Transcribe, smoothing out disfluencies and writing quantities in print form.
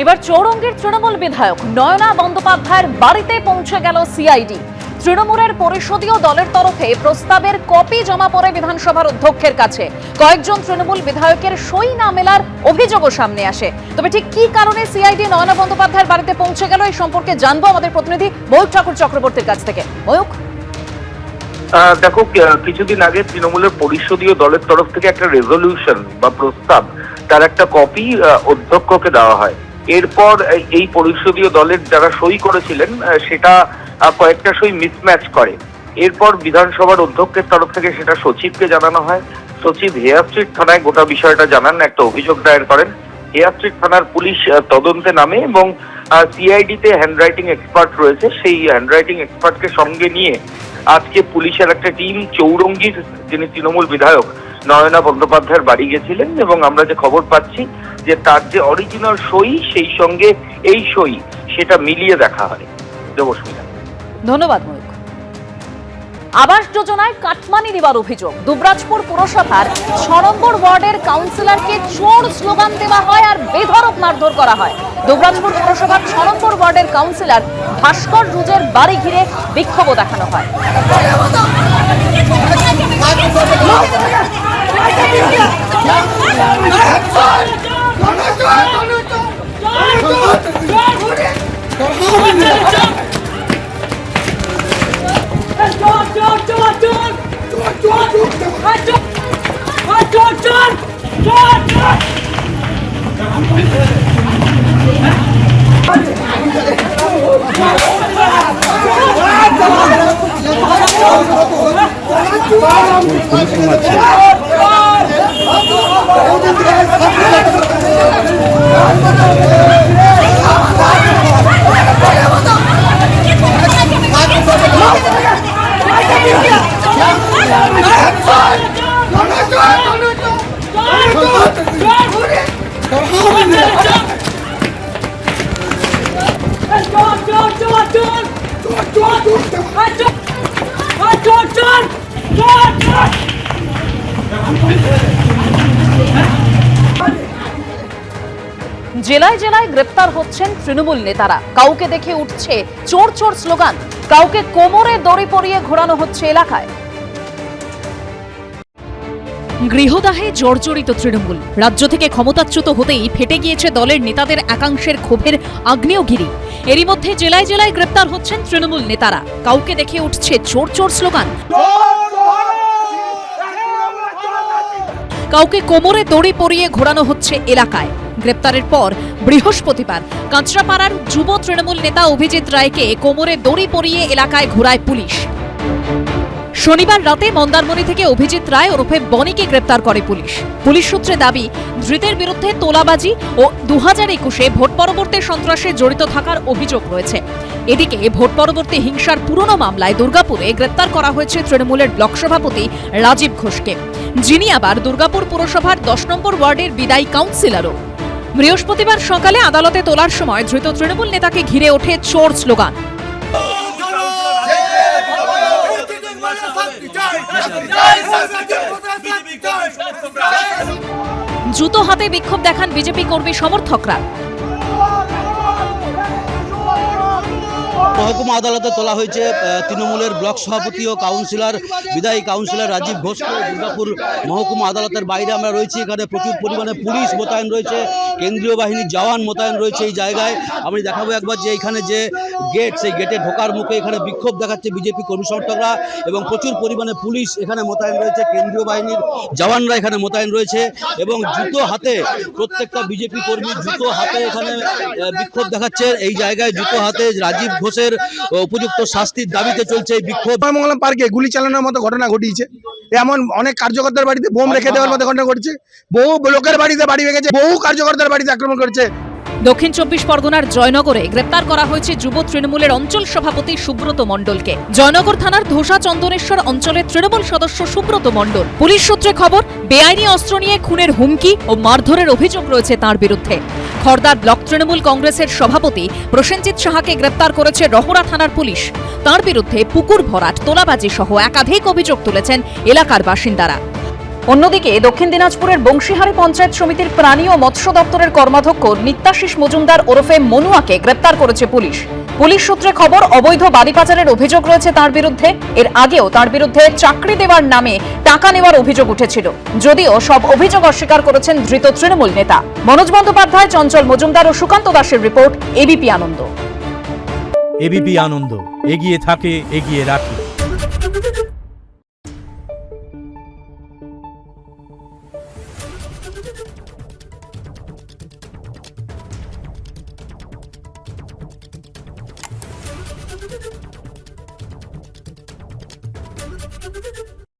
এবার চৌরঙ্গীর তৃণমূল বিধায়ক নয়না বন্দ্যোপাধ্যায়ের বাড়িতে পৌঁছে গেল সিআইডি। তৃণমূলের পরিষদীয় দলের তরফে প্রস্তাবের কপি জমা পড়ে বিধানসভার অধ্যক্ষের কাছে। কয়েকজন তৃণমূল বিধায়কের সই না মেলার অভিযোগও সামনে আসে। তবে ঠিক কি কারণে সিআইডি নয়না বন্দ্যোপাধ্যায়ের বাড়িতে পৌঁছে গেল, এই সম্পর্কে জানবো আমাদের প্রতিনিধি ময়ূক ঠাকুর চক্রবর্তীর কাছ থেকে। ময়ূক, দেখো, কিছুদিন আগে তৃণমূলের পরিষদীয় দলের তরফ থেকে একটা রেজলিউশন বা প্রস্তাব, তার একটা কপি অধ্যক্ষকে দেওয়া হয়। এরপর এই পরিষদীয় দলের যারা সই করেছিলেন সেটা কয়েকটা সই মিসম্যাচ করে। এরপর বিধানসভার অধ্যক্ষের তরফ থেকে সেটা সচিবকে জানানো হয়। সচিব হেয়ার স্ট্রিট থানায় গোটা বিষয়টা জানান, একটা অভিযোগ দায়ের করেন। হেয়ার স্ট্রিট থানার পুলিশ তদন্তে নামে এবং সিআইডিতে হ্যান্ডরাইটিং এক্সপার্ট রয়েছে, সেই হ্যান্ডরাইটিং এক্সপার্টকে সঙ্গে নিয়ে আজকে পুলিশের একটা টিম চৌরঙ্গীর যিনি তৃণমূল বিধায়ক নয়না বন্দ্যোপাধ্যায়ের বাড়ি গেছিলেন এবং আমরা যে খবর পাচ্ছি যে তার যে অরিজিনাল সই সেই সঙ্গে এই সই সেটা মিলিয়ে দেখা হয়। দেবস্মিতা, ধন্যবাদ ময়ূক। আবাস যোজনায় কাটমানি দেওয়ার অভিযোগ। দুবরাজপুর পুরসভার 6 নম্বর ওয়ার্ডের কাউন্সিলরকে চোর স্লোগান দেওয়া হয় আর বেধড়ক মারধর করা হয়। দুবরাজপুর পুরসভার 6 নম্বর ওয়ার্ডের কাউন্সিলর ভাস্কর রুজের বাড়ি ঘিরে বিক্ষোভও দেখানো হয়। জেলায় জেলায় গ্রেপ্তার হচ্ছেন তৃণমূল নেতারা। কাউকে দেখে উঠছে চোর চোর স্লোগান, কাউকে কোমরে দড়ি পরিয়ে ঘোরানো হচ্ছে এলাকায়। গৃহদাহে জর্জরিত তৃণমূল। রাজ্য থেকে ক্ষমতাচ্যুত হতেই ফেটে গিয়েছে দলের নেতাদের একাংশের ক্ষোভের আগ্নেয়গিরি। এরই মধ্যে জেলায় জেলায় গ্রেপ্তার হচ্ছেন তৃণমূল নেতারা। কাউকে দেখে উঠছে চোর চোর স্লোগান, কাউকে কোমরে দড়ি পরিয়ে ঘোরানো হচ্ছে এলাকায়। গ্রেপ্তারের পর বৃহস্পতিবার কাঁচরাপাড়ার যুব তৃণমূল নেতা অভিজিৎ রায়কে কোমরে দড়ি পরিয়ে এলাকায় ঘোরায় পুলিশ। শনিবার রাতে মন্দারমণি থেকে অভিজিৎ রায় ওরফে বনিকে গ্রেপ্তার করে পুলিশ। পুলিশ সূত্রে দাবি, ধৃতের বিরুদ্ধে তোলাবাজি ও 2021-এ ভোট পরবর্তী সন্ত্রাসে জড়িত থাকার অভিযোগ রয়েছে। এদিকে ভোট পরবর্তী হিংসার পুরনো মামলায় দুর্গাপুরে গ্রেপ্তার করা হয়েছে তৃণমূলের ব্লক সভাপতি রাজীব ঘোষকে, যিনি আবার দুর্গাপুর পুরসভার 10 নম্বর ওয়ার্ডের বিদায়ী কাউন্সিলরও। বৃহস্পতিবার সকালে আদালতে তোলার সময় ধৃত তৃণমূল নেতাকে ঘিরে ওঠে চোর স্লোগান। জুতো হাতে বিক্ষোভ দেখান বিজেপি কর্মী সমর্থকরা। মহকুমা আদালতে তোলা হয়েছে তৃণমূলের ব্লক সভাপতি ও কাউন্সিলর বিদায়ী কাউন্সিলর রাজীব ঘোষকে। দুর্গাপুর মহকুমা আদালতের বাইরে আমরা রয়েছি, এখানে প্রচুর পরিমাণে পুলিশ মোতায়েন রয়েছে, কেন্দ্রীয় বাহিনীর জওয়ান মোতায়েন রয়েছে এই জায়গায়। আমি দেখাবো একবার যে এখানে যে গেট, সেই গেটে ঢোকার মুখে এখানে বিক্ষোভ দেখাচ্ছে বিজেপি কর্মী সমর্থকরা এবং প্রচুর পরিমাণে পুলিশ এখানে মোতায়েন রয়েছে, কেন্দ্রীয় বাহিনীর জওয়ানরা এখানে মোতায়েন রয়েছে এবং জুতো হাতে প্রত্যেকটা বিজেপি কর্মী জুতো হাতে এখানে বিক্ষোভ দেখাচ্ছে। এই জায়গায় জুতো হাতে রাজীব ঘোষের উপযুক্ত শাস্তির দাবিতে চলছে এই বিক্ষোভ। মঙ্গলম পার্কে গুলি চালানোর মতো ঘটনা ঘটিয়েছে, এমন অনেক কার্যকর্তার বাড়িতে বোম রেখে দেওয়ার মতো ঘটনা ঘটেছে, বহু লোকের বাড়িতে বাড়ি ভেঙেছে, বহু কার্যকর্তার বাড়িতে আক্রমণ করেছে। দক্ষিণ 24 পরগনার জয়নগরে গ্রেপ্তার করা হয়েছে যুব তৃণমূলের অঞ্চল সভাপতি সুব্রত মণ্ডলকে। জয়নগর থানার ধোসা চন্দনেশ্বর অঞ্চলের তৃণমূল সদস্য সুব্রত মণ্ডল। পুলিশ সূত্রে খবর, বেআইনি অস্ত্র নিয়ে খুনের হুমকি ও মারধরের অভিযোগ রয়েছে তার বিরুদ্ধে। খড়দার ব্লক তৃণমূল কংগ্রেসের সভাপতি প্রসেনজিৎ সাহাকে গ্রেপ্তার করেছে রহরা থানার পুলিশ। তার বিরুদ্ধে পুকুর ভরাট, তোলাবাজি সহ একাধিক অভিযোগ তুলেছেন এলাকার বাসিন্দারা। অন্যদিকে দক্ষিণ দিনাজপুরের বংশীহারি পঞ্চায়েত সমিতির প্রাণী ও মৎস্য দপ্তরের কর্মাধ্যক্ষ নিত্যাশিস মজুমদার ওরফে মনুয়াকে গ্রেপ্তার করেছে পুলিশ। পুলিশ সূত্রে খবর, অবৈধ বালি পাচারের অভিযোগ রয়েছে তার বিরুদ্ধে। এর আগেও তার বিরুদ্ধে চাকরি দেওয়ার নামে টাকা নেওয়ার অভিযোগ উঠেছিল, যদিও সব অভিযোগ অস্বীকার করেছেন ধৃত তৃণমূল নেতা। মনোজ বন্দ্যোপাধ্যায়, চঞ্চল মজুমদার ও সুকান্ত দাসের রিপোর্ট, এবিপি আনন্দ। এবিপি আনন্দ, এগিয়ে থাকে, এগিয়ে রাখে।